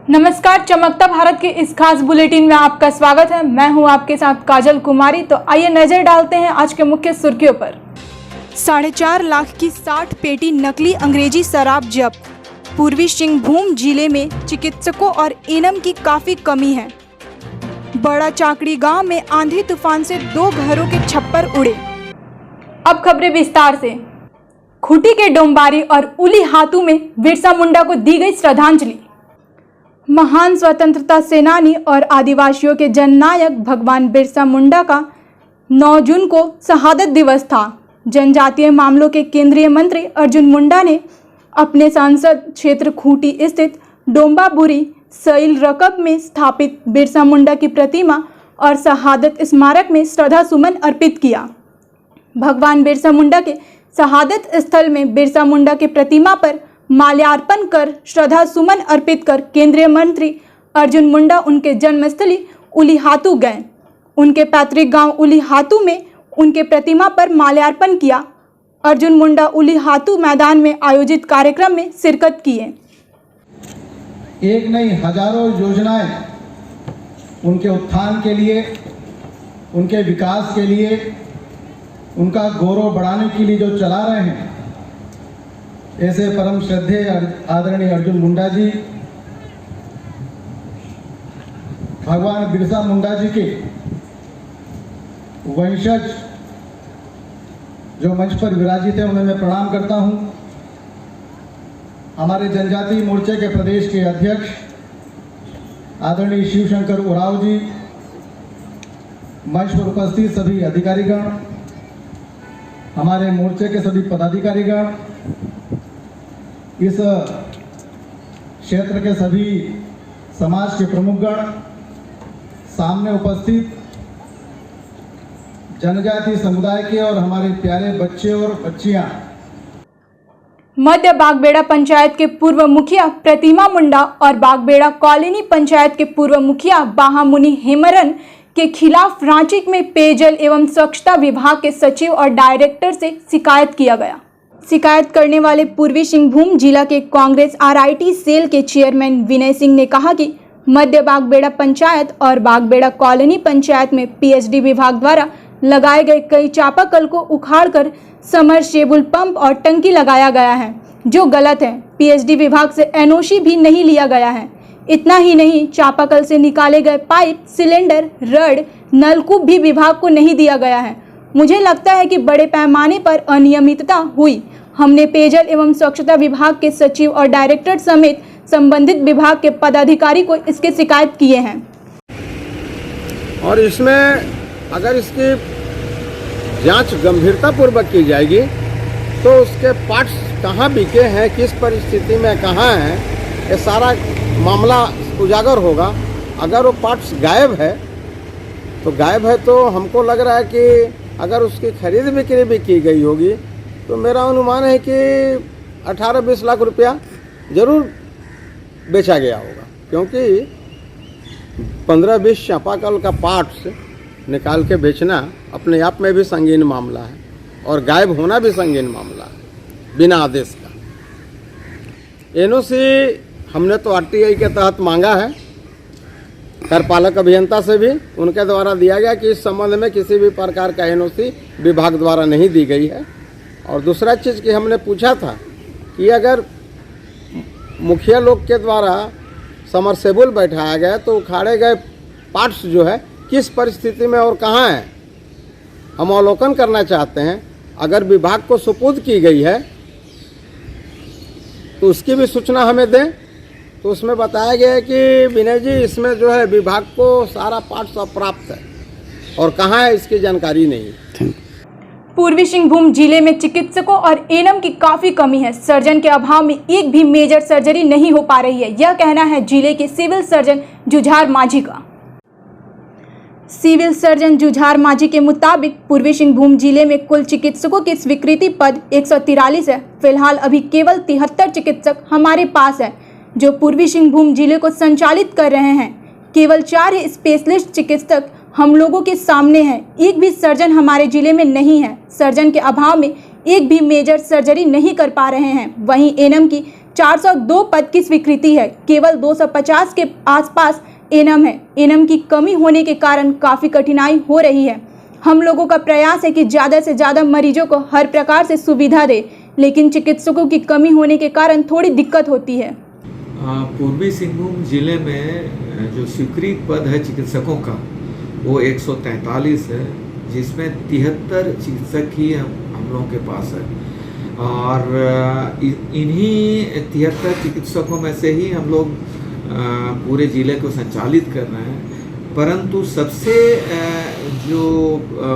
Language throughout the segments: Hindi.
नमस्कार, चमकता भारत के इस खास बुलेटिन में आपका स्वागत है। मैं हूं आपके साथ काजल कुमारी। तो आइए नजर डालते हैं आज के मुख्य सुर्खियों पर। 4.5 लाख की 60 पेटी नकली अंग्रेजी शराब जब्त। पूर्वी सिंहभूम जिले में चिकित्सकों और एनम की काफी कमी है। बड़ा चाकड़ी गांव में आंधी तूफान से 2 घरों के छप्पर उड़े। अब खबरें विस्तार से। खूंटी के डोंबारी और उली हातू में बिरसा मुंडा को दी गई श्रद्धांजलि। महान स्वतंत्रता सेनानी और आदिवासियों के जननायक भगवान बिरसा मुंडा का 9 जून को शहादत दिवस था। जनजातीय मामलों के केंद्रीय मंत्री अर्जुन मुंडा ने अपने सांसद क्षेत्र खूंटी स्थित डोंबाबुरी सैल रकब में स्थापित बिरसा मुंडा की प्रतिमा और शहादत स्मारक में श्रद्धा सुमन अर्पित किया। भगवान बिरसा मुंडा के शहादत स्थल में बिरसा मुंडा की प्रतिमा पर माल्यार्पण कर श्रद्धा सुमन अर्पित कर केंद्रीय मंत्री अर्जुन मुंडा उनके जन्मस्थली उलीहातू गए। उनके पैतृक गांव उलीहातू में उनके प्रतिमा पर माल्यार्पण किया। अर्जुन मुंडा उलीहातू मैदान में आयोजित कार्यक्रम में शिरकत किए। एक नहीं हजारों योजनाएं उनके उत्थान के लिए, उनके विकास के लिए, उनका गौरव बढ़ाने के लिए जो चला रहे हैं, ऐसे परम श्रद्धेय आदरणीय अर्जुन मुंडा जी भगवान बिरसा मुंडा जी के वंशज जो मंच पर विराजित है उन्हें मैं प्रणाम करता हूं। हमारे जनजातीय मोर्चे के प्रदेश के अध्यक्ष आदरणीय शिवशंकर उराव जी, मंच पर उपस्थित सभी अधिकारीगण, हमारे मोर्चे के सभी पदाधिकारीगण, इस क्षेत्र के सभी समाज के प्रमुखगण, सामने उपस्थित जनजातीय समुदाय के और हमारे प्यारे बच्चे और बच्चियां। मध्य बागबेड़ा पंचायत के पूर्व मुखिया प्रतिमा मुंडा और बागबेड़ा कॉलोनी पंचायत के पूर्व मुखिया बाहामुनि हेमरन के खिलाफ रांची में पेयजल एवं स्वच्छता विभाग के सचिव और डायरेक्टर से शिकायत किया गया। शिकायत करने वाले पूर्वी सिंहभूम जिला के कांग्रेस आरआईटी सेल के चेयरमैन विनय सिंह ने कहा कि मध्य बागबेड़ा पंचायत और बागबेड़ा कॉलोनी पंचायत में पीएचडी विभाग द्वारा लगाए गए कई चापाकल को उखाड़कर समरसेबुल पंप और टंकी लगाया गया है, जो गलत है। पीएचडी विभाग से एनओसी भी नहीं लिया गया है। इतना ही नहीं, चापाकल से निकाले गए पाइप, सिलेंडर, रड, नलकूप भी विभाग को नहीं दिया गया है। मुझे लगता है कि बड़े पैमाने पर अनियमितता हुई। हमने पेयजल एवं स्वच्छता विभाग के सचिव और डायरेक्टर समेत संबंधित विभाग के पदाधिकारी को इसकी शिकायत किए हैं। और इसमें अगर इसकी जांच गंभीरता पूर्वक की जाएगी तो उसके पार्ट्स कहाँ बिके हैं, किस परिस्थिति में कहाँ हैं, ये सारा मामला उजागर होगा। अगर वो पार्ट्स गायब है तो हमको लग रहा है कि अगर उसकी खरीद बिक्री भी की गई होगी तो मेरा अनुमान है कि 18-20 लाख रुपया जरूर बेचा गया होगा, क्योंकि 15-20 चापाकल का पार्ट्स निकाल के बेचना अपने आप में भी संगीन मामला है और गायब होना भी संगीन मामला है बिना आदेश का। एनओसी हमने तो आरटीआई के तहत मांगा है, कार्यपालक अभियंता से भी उनके द्वारा दिया गया कि इस संबंध में किसी भी प्रकार का एनओसी विभाग द्वारा नहीं दी गई है। और दूसरा चीज़ कि हमने पूछा था कि अगर मुखिया लोग के द्वारा समरसेबुल बैठाया गया तो उखाड़े गए पार्ट्स जो है किस परिस्थिति में और कहाँ है, हम अवलोकन करना चाहते हैं। अगर विभाग को सुपुर्द की गई है तो उसकी भी सूचना हमें दें। तो उसमें बताया गया है कि विनय जी, इसमें जो है विभाग को सारा पार्ट्स अप्राप्त है और कहाँ है इसकी जानकारी नहीं है। पूर्वी सिंहभूम जिले में चिकित्सकों और एनम की काफी कमी है। सर्जन के अभाव में एक भी मेजर सर्जरी नहीं हो पा रही है, यह कहना है जिले के सिविल सर्जन जुझार माझी का। सिविल सर्जन जुझार माझी के मुताबिक पूर्वी सिंहभूम जिले में कुल चिकित्सकों की स्वीकृति पद 143 है। फिलहाल अभी केवल 73 चिकित्सक हमारे पास है जो पूर्वी सिंहभूम जिले को संचालित कर रहे हैं। केवल 4 स्पेशलिस्ट चिकित्सक हम लोगों के सामने हैं। एक भी सर्जन हमारे जिले में नहीं है। सर्जन के अभाव में एक भी मेजर सर्जरी नहीं कर पा रहे हैं। वहीं एनम की 402 पद की स्वीकृति है। केवल 250 के आसपास एनएम है। एनएम की कमी होने के कारण काफ़ी कठिनाई हो रही है। हम लोगों का प्रयास है कि ज़्यादा से ज़्यादा मरीजों को हर प्रकार से सुविधा दे, लेकिन चिकित्सकों की कमी होने के कारण थोड़ी दिक्कत होती है। पूर्वी सिंहभूम जिले में जो स्वीकृत पद है चिकित्सकों का वो 143 है, जिसमें 73 चिकित्सक ही हम लोगों के पास है और इन्हीं 73 चिकित्सकों में से ही हम लोग पूरे ज़िले को संचालित कर रहे हैं। परंतु सबसे जो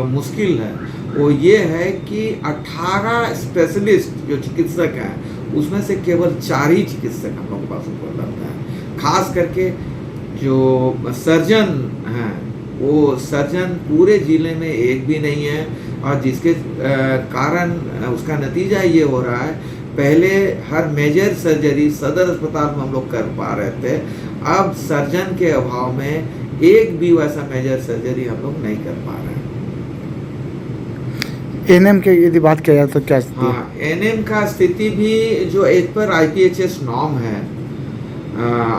मुश्किल है वो ये है कि 18 स्पेशलिस्ट जो चिकित्सक हैं उसमें से केवल 4 ही चिकित्सक हम लोग के पास उपलब्ध हैं। खास करके जो सर्जन हैं वो सर्जन पूरे ज़िले में एक भी नहीं है और जिसके कारण उसका नतीजा ये हो रहा है, पहले हर मेजर सर्जरी सदर अस्पताल में हम लोग कर पा रहे थे, अब सर्जन के अभाव में एक भी वैसा मेजर सर्जरी हम लोग नहीं कर पा रहे हैं। एनएम के यदि बात किया जाए तो क्या स्थिति है? हाँ, एनएम का स्थिति भी जो एज पर IPHS नॉर्म है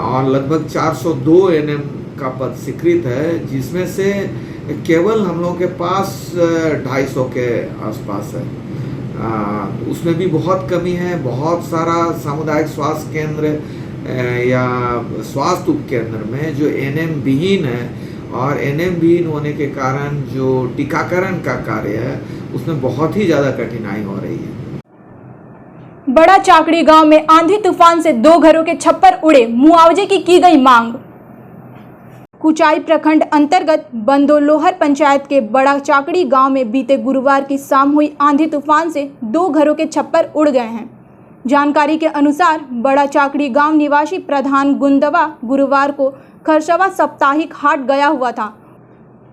और लगभग 402 एनएम का पद स्वीकृत है, जिसमें से केवल हम लोग के पास 250 के आसपास है। उसमें भी बहुत कमी है। बहुत सारा सामुदायिक स्वास्थ्य केंद्र या स्वास्थ्य उपकेंद्र में जो एनएम विहीन है और एनएम विहीन होने के कारण जो टीकाकरण का कार्य है उसमें बहुत ही ज़्यादा कठिनाई हो रही है। बड़ा चाकड़ी गांव में आंधी तूफान से 2 घरों के छप्पर उड़े, मुआवजे की गई मांग। कुचाई प्रखंड अंतर्गत बंदोलोहर पंचायत के बड़ा चाकड़ी गांव में बीते गुरुवार की शाम हुई आंधी तूफान से 2 घरों के छप्पर उड़ गए हैं। जानकारी के अनुसार बड़ा चाकड़ी गांव निवासी प्रधान गुंदवा गुरुवार को खरसवा साप्ताहिक हाट गया हुआ था।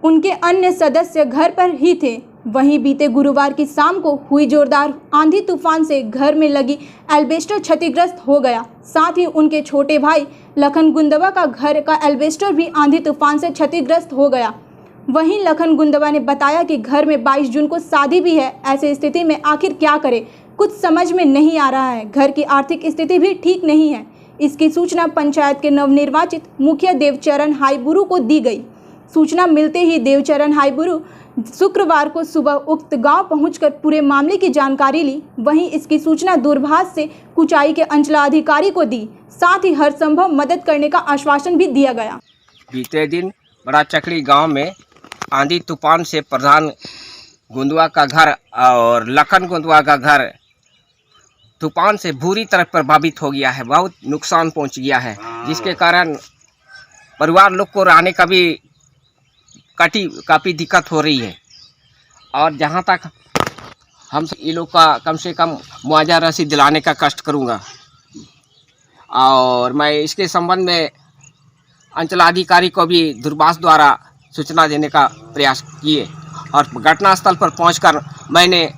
उनके अन्य सदस्य घर पर ही थे। वहीं बीते गुरुवार की शाम को हुई जोरदार आंधी तूफान से घर में लगी एल्बेस्टर क्षतिग्रस्त हो गया। साथ ही उनके छोटे भाई लखन गुंदवा का घर का एल्बेस्टर भी आंधी तूफान से क्षतिग्रस्त हो गया। वहीं लखन गुंदवा ने बताया कि घर में 22 जून को शादी भी है। ऐसी स्थिति में आखिर क्या करे, कुछ समझ में नहीं आ रहा है। घर की आर्थिक स्थिति भी ठीक नहीं है। इसकी सूचना पंचायत के नवनिर्वाचित मुखिया देवचरण हाईबुरु को दी गई। सूचना मिलते ही देवचरण हाईबुरु शुक्रवार को सुबह उक्त गांव पहुंचकर पूरे मामले की जानकारी ली। वहीं इसकी सूचना दूरभाष से कुचाई के अंचलाधिकारी को दी। साथ ही हर संभव मदद करने का आश्वासन भी दिया गया। बीते दिन बड़ा चकड़ी गांव में आंधी तूफान से प्रधान गुंदवा का घर और लखन गुंदवा का घर तूफान से बुरी तरह प्रभावित हो गया है। बहुत नुकसान पहुंच गया है, जिसके कारण परिवार लोग को रहने का भी काफ़ी दिक्कत हो रही है। और जहां तक हम ये लोग का कम से कम मुआवजा राशि दिलाने का कष्ट करूंगा। और मैं इसके संबंध में अंचलाधिकारी को भी दूरभाष द्वारा सूचना देने का प्रयास किए और घटनास्थल पर पहुंचकर मैंने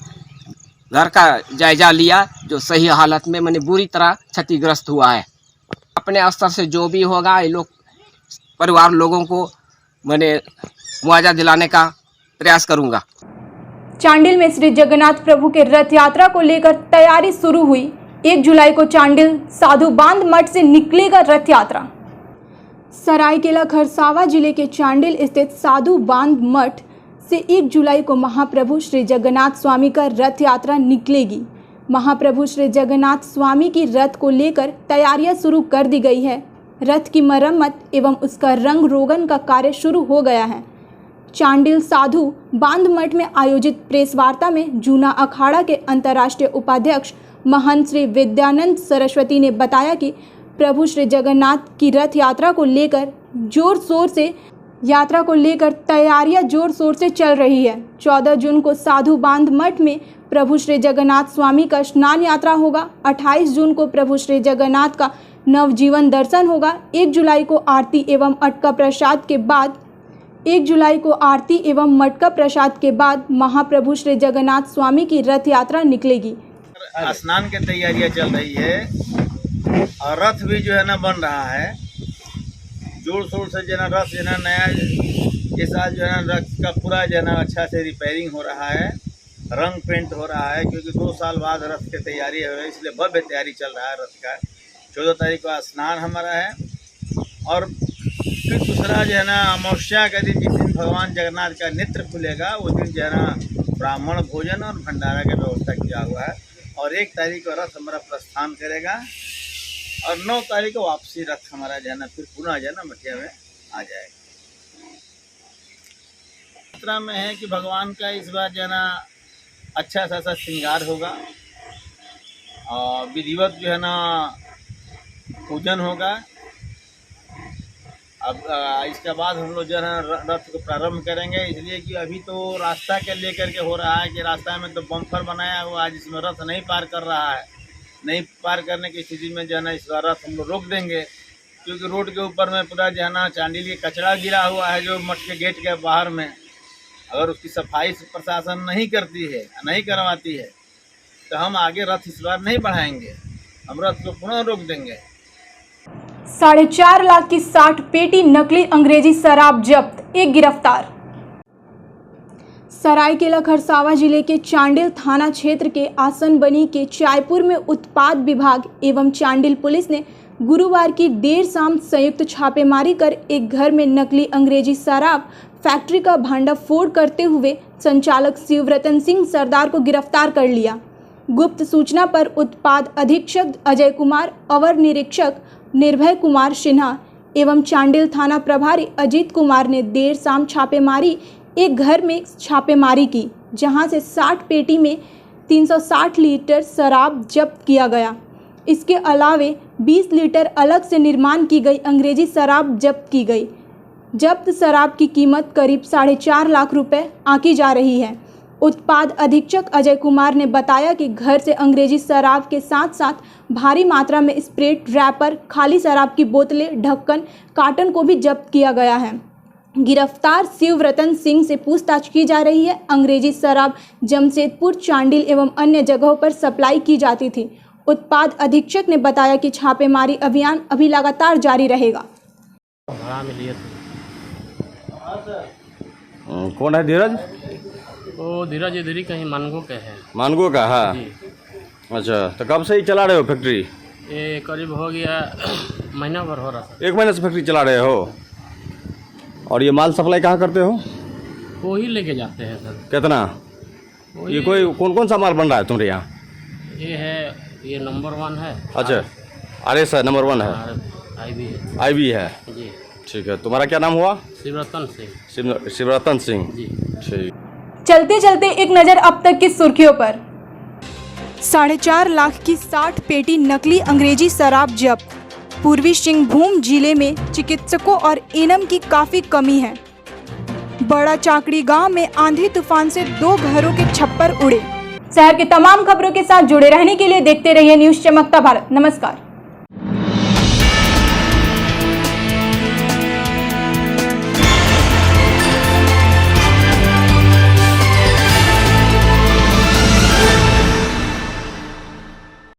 घर का जायजा लिया, जो सही हालत में मैंने बुरी तरह क्षतिग्रस्त हुआ है। अपने स्तर से जो भी होगा ये लोग परिवार लोगों को मैंने मुआवजा दिलाने का प्रयास करूंगा। चांडिल में श्री जगन्नाथ प्रभु के रथ यात्रा को लेकर तैयारी शुरू हुई। 1 जुलाई को चांडिल साधु बांध मठ से निकलेगा रथ यात्रा। सरायकेला खरसावा जिले के चांडिल स्थित साधु बांध मठ से 1 जुलाई को महाप्रभु श्री जगन्नाथ स्वामी का रथ यात्रा निकलेगी। महाप्रभु श्री जगन्नाथ स्वामी की रथ को लेकर तैयारियां शुरू कर दी गई है। रथ की मरम्मत एवं उसका रंग रोगन का कार्य शुरू हो गया है। चांडिल साधु बांध मठ में आयोजित प्रेस वार्ता में जूना अखाड़ा के अंतर्राष्ट्रीय उपाध्यक्ष महंत श्री विद्यानंद सरस्वती ने बताया कि प्रभु श्री जगन्नाथ की रथ यात्रा को लेकर तैयारियां जोर शोर से चल रही है। 14 जून को साधु बांध मठ में प्रभु श्री जगन्नाथ स्वामी का स्नान यात्रा होगा। 28 जून को प्रभु श्री जगन्नाथ का नवजीवन दर्शन होगा। 1 जुलाई को आरती एवं मटका प्रसाद के बाद महाप्रभु श्री जगन्नाथ स्वामी की रथ यात्रा निकलेगी। स्नान की तैयारियां चल रही है और रथ भी जो है ना बन रहा है जोर शोर से। जो है ना रथ जो है ना नया ये साल जो है ना रथ का पूरा जो है ना अच्छा से रिपेयरिंग हो रहा है, रंग पेंट हो रहा है, क्योंकि 2 साल बाद रथ की तैयारी है, इसलिए भव्य तैयारी चल रहा है रथ का। 14 तारीख को स्नान हमारा है। और फिर दूसरा जो है ना अमावस्या का दिन, जिस दिन भगवान जगन्नाथ का नेत्र खुलेगा, उस दिन जो है ना ब्राह्मण भोजन और भंडारा की व्यवस्था किया हुआ है। और 1 तारीख को रथ हमारा प्रस्थान करेगा और 9 तारीख को वापसी रथ हमारा जो है ना फिर पुनः जो है ना मठिया में आ जाएगा। यात्रा में है कि भगवान का इस बार जो है ना अच्छा सा श्रृंगार होगा और विधिवत जो है ना पूजन होगा। अब इसके बाद हम लोग जो है ना रथ को प्रारंभ करेंगे, इसलिए कि अभी तो रास्ता के लेकर के हो रहा है कि रास्ता में तो बम्फर बनाया हुआ है जिसमें रथ नहीं पार कर रहा है। नहीं पार करने की स्थिति में जो है ना इस बार रथ हम लोग रोक देंगे, क्योंकि रोड के ऊपर में पूरा जो है ना चांदी के कचरा गिरा हुआ है जो मठ के गेट के बाहर में। अगर उसकी सफाई प्रशासन नहीं करती है, नहीं करवाती है, तो हम आगे रथ इस बार नहीं बढ़ाएंगे, हम रथ को पुनः रोक देंगे। 4.5 लाख की 60 पेटी नकली अंग्रेजी शराब जब्त, एक गिरफ्तार। सरायकेला खरसावां जिले के चांडिल थाना क्षेत्र के आसनबनी के चायपुर में उत्पाद विभाग एवं चांडिल पुलिस ने गुरुवार की देर शाम संयुक्त छापेमारी कर एक घर में नकली अंग्रेजी शराब फैक्ट्री का भांडाफोड़ करते हुए संचालक शिवरतन सिंह सरदार को गिरफ्तार कर लिया। गुप्त सूचना पर उत्पाद अधीक्षक अजय कुमार, अवर निरीक्षक निर्भय कुमार सिन्हा एवं चांडिल थाना प्रभारी अजीत कुमार ने देर शाम छापेमारी एक घर में छापेमारी की, जहां से 60 पेटी में 360 लीटर शराब जब्त किया गया। इसके अलावे 20 लीटर अलग से निर्माण की गई अंग्रेजी शराब जब्त की गई। जब्त शराब की कीमत करीब 4.5 लाख रुपए आंकी जा रही है। उत्पाद अधीक्षक अजय कुमार ने बताया कि घर से अंग्रेजी शराब के साथ साथ भारी मात्रा में स्प्रेट, रैपर, खाली शराब की बोतलें, ढक्कन, कार्टन को भी जब्त किया गया है। गिरफ्तार शिवरतन सिंह से पूछताछ की जा रही है। अंग्रेजी शराब जमशेदपुर, चांडिल एवं अन्य जगहों पर सप्लाई की जाती थी। उत्पाद अधीक्षक ने बताया कि छापेमारी अभियान अभी लगातार जारी रहेगा। कौन है धीरज? वो धीरज इधर ही कहीं मानगो के है। मानगो का है? अच्छा, तो कब से ही चला रहे हो फैक्ट्री? ये करीब हो गया महीना भर हो रहा था। 1 महीने से फैक्ट्री चला रहे हो? और ये माल सप्लाई कहाँ करते हो? वो ही लेके जाते हैं सर। कितना? ये कोई कौन सा माल बन रहा है तुम्हारे यहाँ? ये है, ये नंबर 1 है। अच्छा, RS है, नंबर 1 है, IB है जी। ठीक है, तुम्हारा क्या नाम हुआ? शिवरतन सिंह। शिवरतन सिंह जी। ठीक। चलते चलते एक नज़र अब तक की सुर्खियों पर। 4.5 लाख की 60 पेटी नकली अंग्रेजी शराब जब्त। पूर्वी सिंहभूम जिले में चिकित्सकों और एनएम की काफ़ी कमी है। बड़ा चाकड़ी गांव में आंधी तूफान से 2 घरों के छप्पर उड़े। शहर के तमाम खबरों के साथ जुड़े रहने के लिए देखते रहिए न्यूज़ चमकता भारत। नमस्कार।